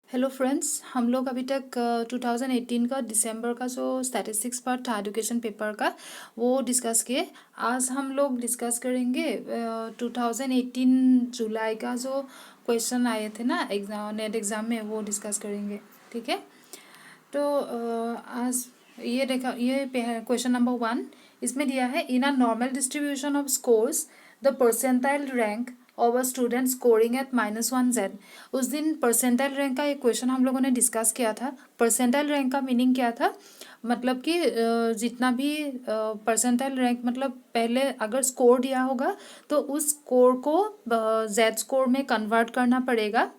Hello friends, हम लोग अभी तक 2018 का दिसंबर का जो स्टैटिस्टिक्स पार्ट था एजुकेशन पेपर का वो डिस्कस किए। आज हम लोग डिस्कस करेंगे 2018 जुलाई का जो क्वेश्चन आए थे ना एग्जाम नेट एग्ज़ाम में, वो डिस्कस करेंगे। ठीक है। तो आज ये देखा, ये क्वेश्चन नंबर 1 इसमें दिया है, in a normal distribution of scores the percentile rank of a student scoring at -1 Z। उस दिन परसेंटाइल रैंक का एक क्वेश्चन हम लोगों ने डिस्कस किया था। परसेंटाइल रैंक का मीनिंग क्या था, मतलब कि जितना भी परसेंटाइल रैंक, मतलब पहले अगर स्कोर दिया होगा तो उस स्कोर को जेड स्कोर में कन्वर्ट करना पड़ेगा।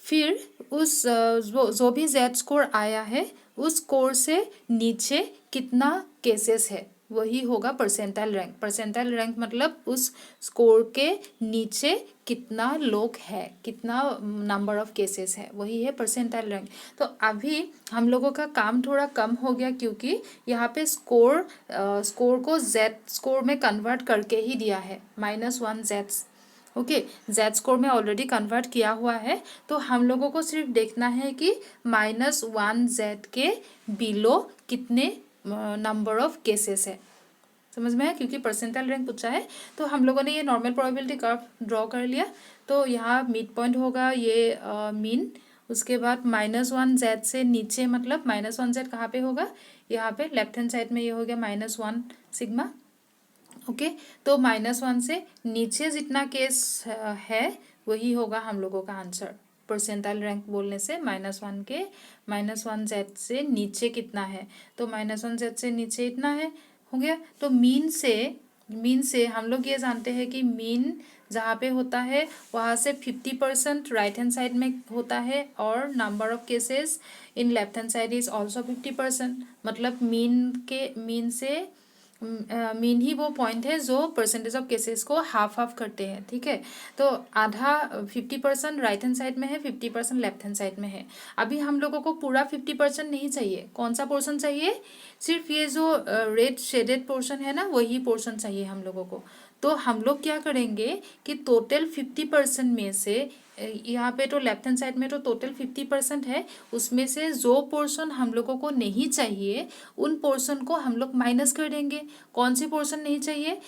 फिर उस जो भी जेड स्कोर आया है उस स्कोर से नीचे कितना केसेस है वही होगा परसेंटाइल रैंक। परसेंटाइल रैंक मतलब उस स्कोर के नीचे कितना लोग है, कितना नंबर ऑफ केसेस है, वही है परसेंटाइल रैंक। तो अभी हम लोगों का काम थोड़ा कम हो गया क्योंकि यहाँ पे स्कोर को जेड स्कोर में कन्वर्ट करके ही दिया है, -1 Z। ओके, जेड स्कोर में ऑलरेडी कन्वर्ट किया हुआ है। तो हम लोगों को सिर्फ देखना है कि -1 Z के बिलो कितने नंबर ऑफ केसेस है। समझ में है, क्योंकि परसेंटाइल रैंक पूछा है। तो हम लोगों ने ये नॉर्मल प्रोबेबिलिटी कर्व ड्रॉ कर लिया। तो यहाँ मिड पॉइंट होगा ये मीन। उसके बाद -1 Z से नीचे, मतलब -1 Z कहाँ पे होगा, यहाँ पे लेफ्ट हैंड साइड में ये हो गया -1 सिग्मा। ओके, तो -1 से नीचे जितना केस है वही होगा हम लोगों का आंसर। परसेंटाइल रैंक बोलने से -1 से नीचे कितना है, तो -1 Z से नीचे इतना है, हो गया। तो मीन से हम लोग ये जानते हैं कि मीन जहाँ पे होता है वहाँ से 50% राइट हैंड साइड में होता है और number of cases in left hand side is also 50%। मतलब मीन से मीन ही वो पॉइंट है जो परसेंटेज ऑफ केसेस को हाफ हाफ करते हैं। ठीक है, तो आधा 50% राइट हैंड साइड में है, 50% लेफ्ट हैंड साइड में है। अभी हम लोगों को पूरा 50% नहीं चाहिए। कौन सा पोर्शन चाहिए, सिर्फ ये जो रेड शेडेड पोर्शन है ना वही पोर्शन चाहिए हम लोगों को। तो हम लोग क्या करेंगे कि टोटल 50% में से यहाँ पे तो लेफ्ट हैंड साइड में तो टोटल 50% है, उसमें से जो पोर्शन हम लोगों को नहीं चाहिए उन पोर्शन को हम लोग माइनस कर देंगे। कौन सी पोर्शन नहीं चाहिए,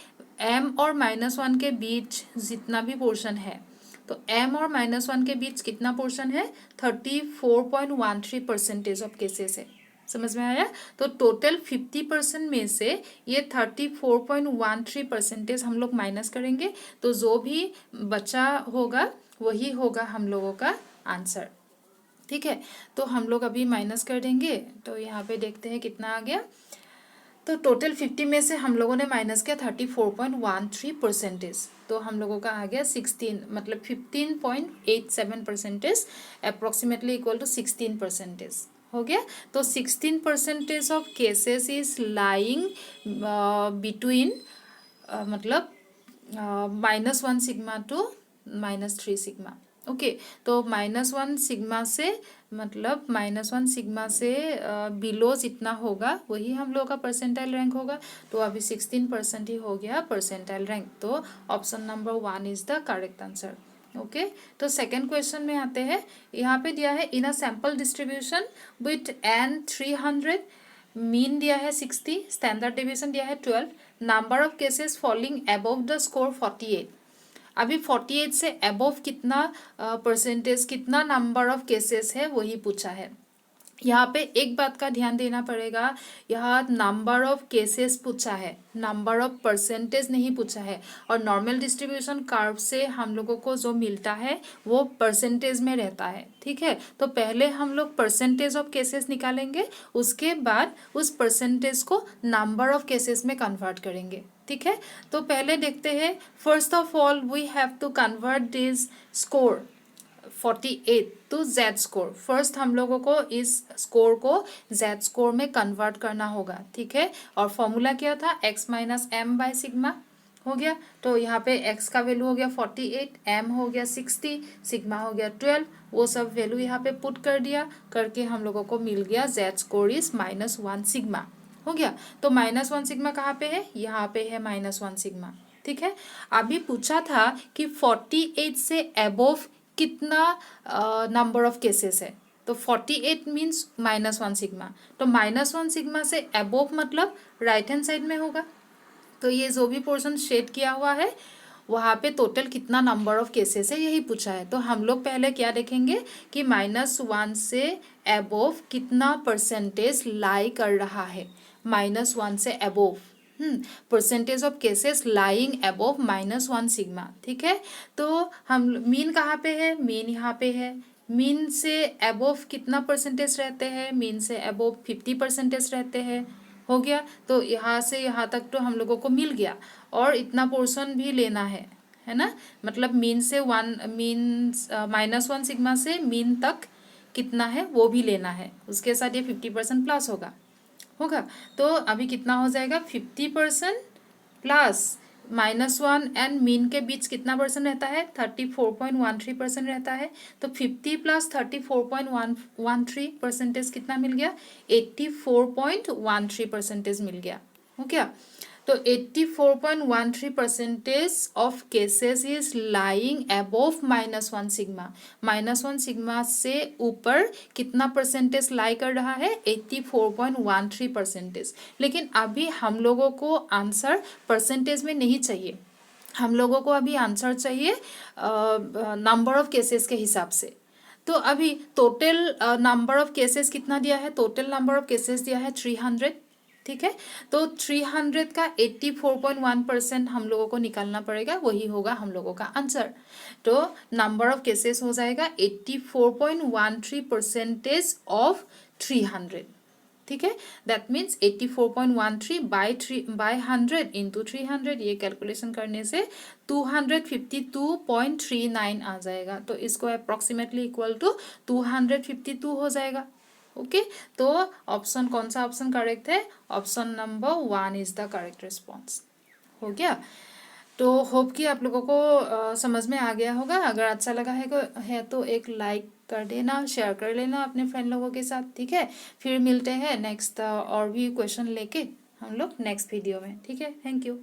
m और -1 के बीच जितना भी पोर्शन है। तो m और -1 के बीच कितना पोर्शन है, 34.13% ऑफ केसेस है। समझ में आया। तो टोटल 50% में से ये 34.13% हम लोग माइनस करेंगे। तो जो भी बचा होगा वही होगा हम लोगों का आंसर। ठीक है, तो हम लोग अभी माइनस कर देंगे। तो यहाँ पे देखते हैं कितना आ गया। तो टोटल 50 में से हम लोगों ने माइनस किया 34.13%। तो हम लोगों का आ गया 16, मतलब 15.87%, अप्रोक्सीमेटली इक्वल टू 16% हो गया। तो 16% of cases is lying between, मतलब -1 सिग्मा टू -3 सिग्मा। ओके, तो -1 सिग्मा से, मतलब -1 सिग्मा से बिलो जितना होगा वही हम लोग का परसेंटाइल रैंक होगा। तो अभी 16% ही हो गया परसेंटाइल रैंक। तो option number 1 is the correct answer. Okay, तो सेकेंड क्वेश्चन में आते हैं। यहाँ पे दिया है, in a sample distribution with n 300, mean दिया है 60, स्टैंडर्ड डेविएशन दिया है 12, number of cases falling above the score 48। अभी 48 से अबव कितना परसेंटेज, कितना नंबर ऑफ केसेस है वही पूछा है। यहाँ पे एक बात का ध्यान देना पड़ेगा, यहाँ नंबर ऑफ केसेस पूछा है, नंबर ऑफ परसेंटेज नहीं पूछा है। और नॉर्मल डिस्ट्रीब्यूशन कर्व से हम लोगों को जो मिलता है वो परसेंटेज में रहता है। ठीक है, तो पहले हम लोग परसेंटेज ऑफ केसेस निकालेंगे, उसके बाद उस परसेंटेज को नंबर ऑफ केसेस में कन्वर्ट करेंगे। ठीक है, तो पहले देखते हैं। First of all we have to convert this score 48 to Z score. First हम लोगों को इस स्कोर को जेड स्कोर में कन्वर्ट करना होगा। ठीक है, और फॉर्मूला क्या था, x minus M by sigma हो गया। तो यहाँ पे x का वैल्यू हो गया 48, m हो गया 60, सिग्मा हो गया 12। वो सब वैल्यू यहाँ पे पुट कर दिया, करके हम लोगों को मिल गया जेड स्कोर इज -1 सिग्मा। हो गया। तो -1 सिग्मा कहाँ पे है, यहाँ पे है -1 सिग्मा। ठीक है, अभी पूछा था कि 48 से अबोव कितना नंबर ऑफ केसेस है। तो 48 मीन्स -1 सिग्मा, तो -1 सिग्मा से अबोव मतलब राइट हैंड साइड में होगा। तो ये जो भी पोर्शन शेड किया हुआ है वहाँ पे टोटल कितना नंबर ऑफ केसेस है यही पूछा है। तो हम लोग पहले क्या देखेंगे कि -1 से अबोव कितना परसेंटेज लाई कर रहा है, -1 से above percentage of cases lying above -1 sigma. ठीक है, तो हम मीन कहाँ पे है, मीन यहाँ पे है। मीन से अबोव कितना परसेंटेज रहते हैं, मीन से अबोव 50% रहते हैं। हो गया, तो यहाँ से यहाँ तक तो हम लोगों को मिल गया, और इतना पोर्शन भी लेना है ना, मतलब मीन से -1 सिग्मा से मीन तक कितना है वो भी लेना है, उसके साथ ये 50% प्लस होगा। तो अभी कितना हो जाएगा, 50% प्लस -1 एंड मीन के बीच कितना परसेंट रहता है, 34.13% रहता है। तो 50 प्लस 34.13% कितना मिल गया, 84.13% मिल गया। हो गया, तो 84.13% of cases is lying above -1 sigma. -1 sigma से ऊपर कितना परसेंटेज लाई कर रहा है, 84.13%। लेकिन अभी हम लोगों को आंसर परसेंटेज में नहीं चाहिए, हम लोगों को अभी आंसर चाहिए नंबर ऑफ केसेस के हिसाब से। तो अभी टोटल नंबर ऑफ केसेस कितना दिया है, टोटल नंबर ऑफ केसेस दिया है 300। ठीक है, तो 300 का 84.1% हम लोगों को निकालना पड़ेगा, वही होगा हम लोगों का आंसर। तो नंबर ऑफ केसेस हो जाएगा 84.13% ऑफ 300। ठीक है, दैट मीन्स 84.13 बाई 100 इंटू 300, ये कैलकुलेशन करने से 252.39 आ जाएगा। तो इसको अप्रॉक्सीमेटली इक्वल टू 252 हो जाएगा। ओके, तो ऑप्शन कौन सा ऑप्शन करेक्ट है, option number 1 is the correct response. हो गया, तो होप कि आप लोगों को समझ में आ गया होगा। अगर अच्छा लगा है तो एक लाइक कर देना, शेयर कर लेना अपने फ्रेंड लोगों के साथ। ठीक है, फिर मिलते हैं नेक्स्ट और भी क्वेश्चन लेके हम लोग नेक्स्ट वीडियो में। ठीक है, थैंक यू।